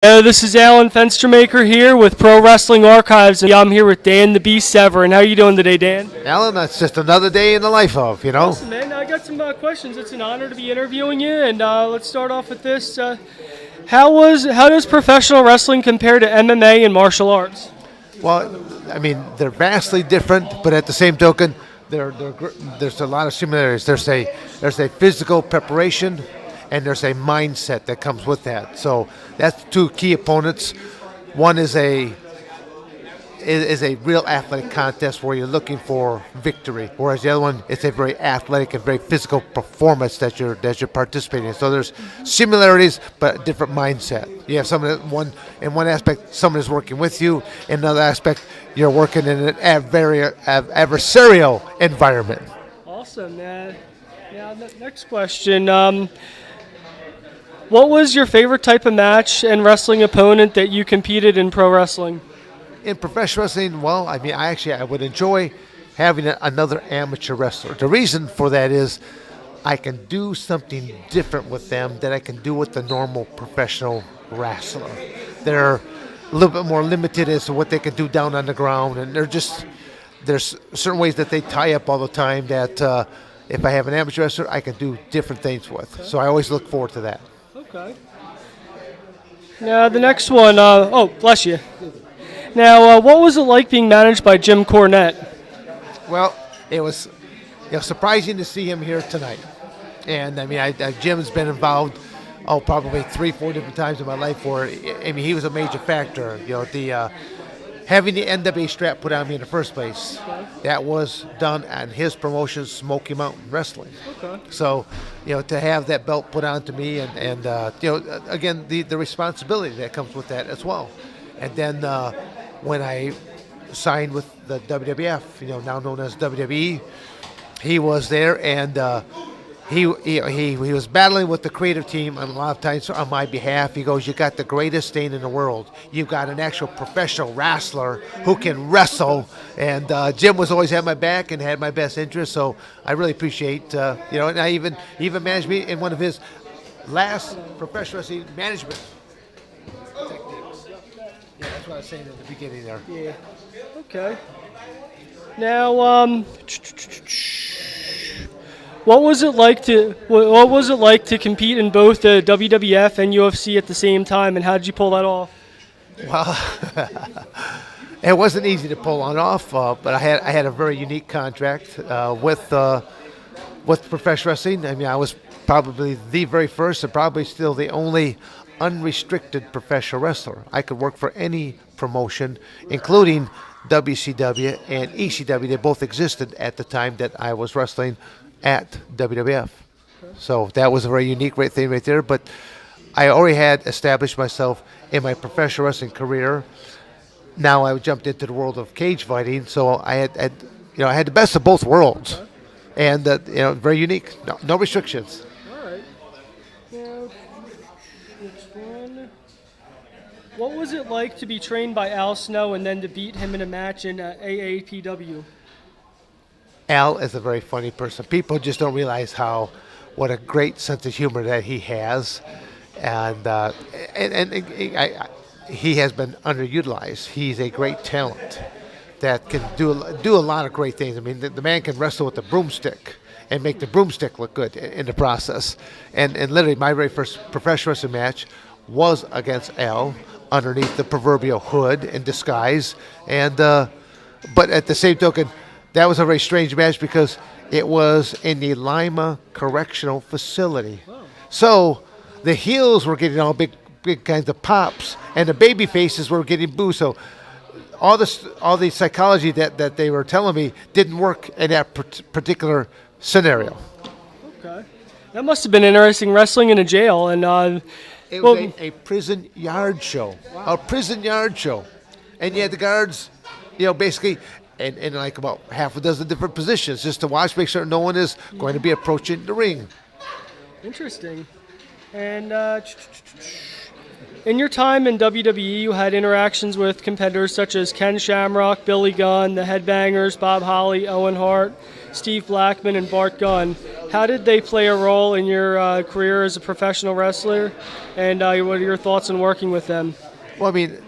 This is Alan Fenstermaker here with Pro Wrestling Archives, and I'm here with Dan the Beast Severn. How are you doing today, Dan? Alan, that's just another day in the life of, you know. Awesome, man. I got some questions. It's an honor to be interviewing you, and let's start off with this. How does professional wrestling compare to MMA and martial arts? Well, I mean, they're vastly different, but at the same token, there's a lot of similarities. There's a physical preparation, and there's a mindset that comes with that. So that's two key opponents. One is a real athletic contest where you're looking for victory, whereas the other one, it's a very athletic and very physical performance that you're participating in. So there's similarities, but a different mindset. You have in one aspect, someone is working with you. In another aspect, you're working in an adversarial environment. Awesome, man. Now, next question. What was your favorite type of match and wrestling opponent that you competed in pro wrestling? In professional wrestling, well, I mean, I would enjoy having another amateur wrestler. The reason for that is I can do something different with them that I can do with the normal professional wrestler. They're a little bit more limited as to what they can do down on the ground, and there's certain ways that they tie up all the time that if I have an amateur wrestler, I can do different things with. So I always look forward to that. Okay. Now, the next one, bless you. Now, what was it like being managed by Jim Cornette? Well, it was surprising to see him here tonight. And, I mean, Jim's been involved, probably 3-4 different times in my life where, I mean, he was a major factor. You know, having the NWA strap put on me in the first place, that was done on his promotion, Smoky Mountain Wrestling. Okay. So, you know, to have that belt put on to me and you know, again, the responsibility that comes with that as well. And then when I signed with the WWF, you know, now known as WWE, he was there, and he was battling with the creative team, and a lot of times on my behalf. He goes, "You got the greatest thing in the world. You've got an actual professional wrestler who can wrestle." And Jim was always at my back and had my best interest. So I really appreciate, you know, and I even managed me in one of his last professional wrestling management techniques. Yeah, that's what I was saying at the beginning there. Yeah. Okay. Now, what was it like to compete in both the WWF and UFC at the same time, and how did you pull that off? Well, it wasn't easy to pull on off, but I had a very unique contract with professional wrestling. I mean, I was probably the very first and probably still the only unrestricted professional wrestler. I could work for any promotion, including WCW and ECW. They both existed at the time that I was wrestling at WWF. So that was a very unique thing right there. But I already had established myself in my professional wrestling career. Now I jumped into the world of cage fighting, so I had the best of both worlds, and you know, very unique. No restrictions. All right. Now, next one. What was it like to be trained by Al Snow and then to beat him in a match in AAPW? Al is a very funny person. People just don't realize what a great sense of humor that he has, and he has been underutilized. He's a great talent that can do a lot of great things. I mean, the man can wrestle with the broomstick and make the broomstick look good in the process. And literally, my very first professional wrestling match was against Al underneath the proverbial hood in disguise, and but at the same token, that was a very strange match because it was in the Lima Correctional Facility. Wow. So the heels were getting all big kinds of pops, and the baby faces were getting booed. So all the psychology that they were telling me didn't work in that particular scenario. Okay. That must have been interesting, wrestling in a jail. And it was a prison yard show. Wow. A prison yard show. And you had the guards, you know, basically in like about half a dozen different positions just to watch, make sure no one is going to be approaching the ring. Interesting. And in your time in WWE, you had interactions with competitors such as Ken Shamrock, Billy Gunn, the Headbangers, Bob Holly, Owen Hart, Steve Blackman, and Bart Gunn. How did they play a role in your career as a professional wrestler? And what are your thoughts on working with them? Well, I mean,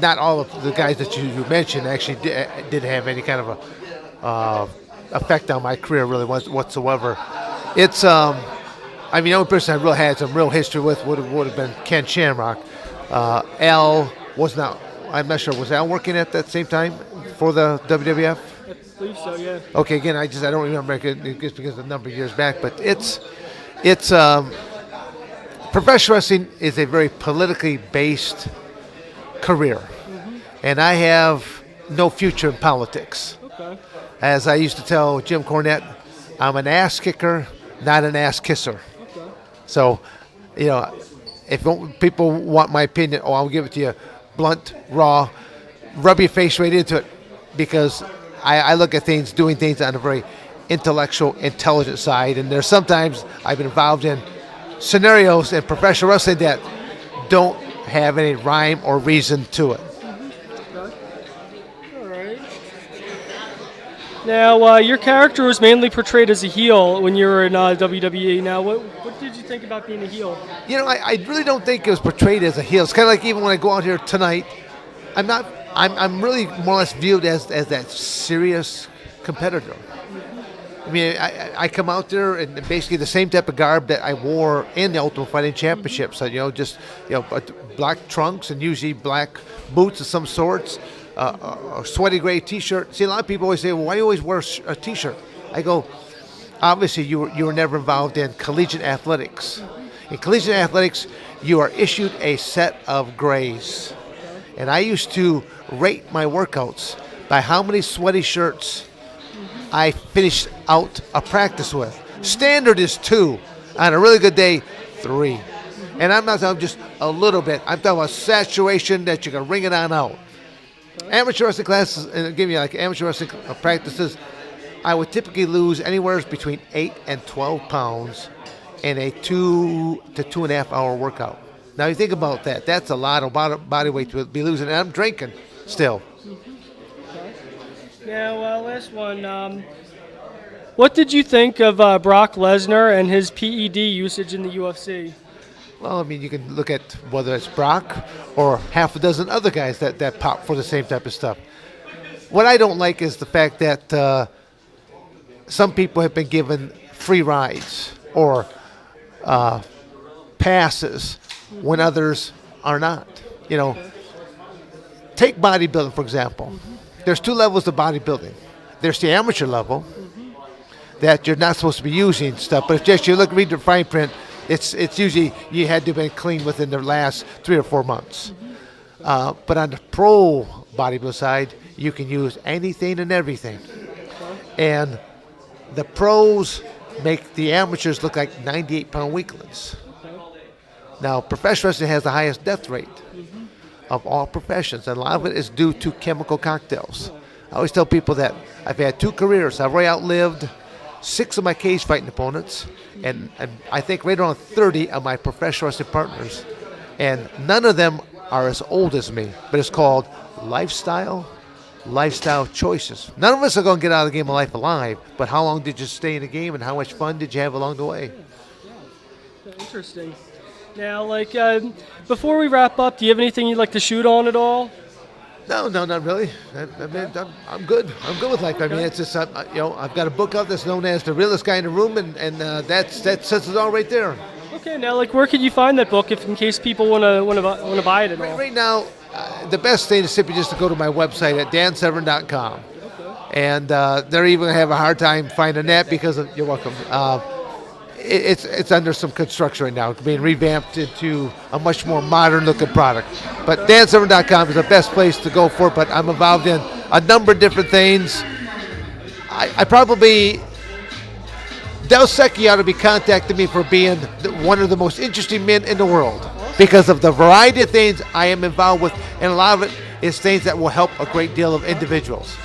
not all of the guys that you mentioned actually did have any kind of a effect on my career really whatsoever. It's the only person I really had some real history with would have been Ken Shamrock. Al was not. I'm not sure. Was Al working at that same time for the WWF? I believe so. Yeah. Okay. Again, I don't remember it just because of the number of years back. But it's professional wrestling is a very politically based career, and I have no future in politics. Okay. As I used to tell Jim Cornette, I'm an ass kicker, not an ass kisser. Okay. So, if people want my opinion, I'll give it to you blunt, raw, rub your face right into it, because I look at doing things on a very intellectual, intelligent side, and there's sometimes I've been involved in scenarios in professional wrestling that don't have any rhyme or reason to it. Okay. All right. Now, your character was mainly portrayed as a heel when you were in WWE. Now, what did you think about being a heel? I really don't think it was portrayed as a heel. It's kind of like even when I go out here tonight, I'm really more or less viewed as that serious competitor. I mean, I come out there in basically the same type of garb that I wore in the Ultimate Fighting Championship. So, black trunks and usually black boots of some sorts, a sweaty gray T-shirt. See, a lot of people always say, well, why do you always wear a T-shirt? I go, obviously, you were never involved in collegiate athletics. In collegiate athletics, you are issued a set of grays. And I used to rate my workouts by how many sweaty shirts I finished out a practice with. Standard is 2. On a really good day, 3. And I'm not talking just a little bit. I'm talking about saturation that you can wring it on out. Amateur wrestling classes, and give me like amateur wrestling practices, I would typically lose anywhere between 8 and 12 pounds in a 2 to 2.5 hour workout. Now you think about that. That's a lot of body weight to be losing. And I'm drinking still. Now, last one. What did you think of Brock Lesnar and his PED usage in the UFC? Well, I mean, you can look at whether it's Brock or half a dozen other guys that pop for the same type of stuff. What I don't like is the fact that some people have been given free rides or passes when others are not. Take bodybuilding, for example. There's 2 levels of bodybuilding. There's the amateur level that you're not supposed to be using stuff, but if just you read the fine print, it's usually you had to have been clean within the last 3 or 4 months. But on the pro bodybuilding side, you can use anything and everything. And the pros make the amateurs look like 98-pound weaklings. Now, professional wrestling has the highest death rate of all professions, and a lot of it is due to chemical cocktails. I always tell people that I've had 2 careers. I've already outlived 6 of my cage fighting opponents, and I think right around 30 of my professional wrestling partners, and none of them are as old as me, but it's called lifestyle choices. None of us are going to get out of the game of life alive, but how long did you stay in the game, and how much fun did you have along the way? Yeah. Interesting. Now, before we wrap up, do you have anything you'd like to shoot on at all? No, not really. I'm good. I'm good with life. I mean, it's just I've got a book out that's known as The Realest Guy in the Room, and that says it all right there. Okay, now where can you find that book in case people want to buy it at all? Right now, the best thing is simply just to go to my website at dansevern.com, and they're even gonna have a hard time finding that because you're welcome. It's under some construction right now. It's being revamped into a much more modern-looking product. But dansevern.com is the best place to go for it, but I'm involved in a number of different things. I probably... Del Secchi ought to be contacting me for being one of the most interesting men in the world because of the variety of things I am involved with, and a lot of it is things that will help a great deal of individuals.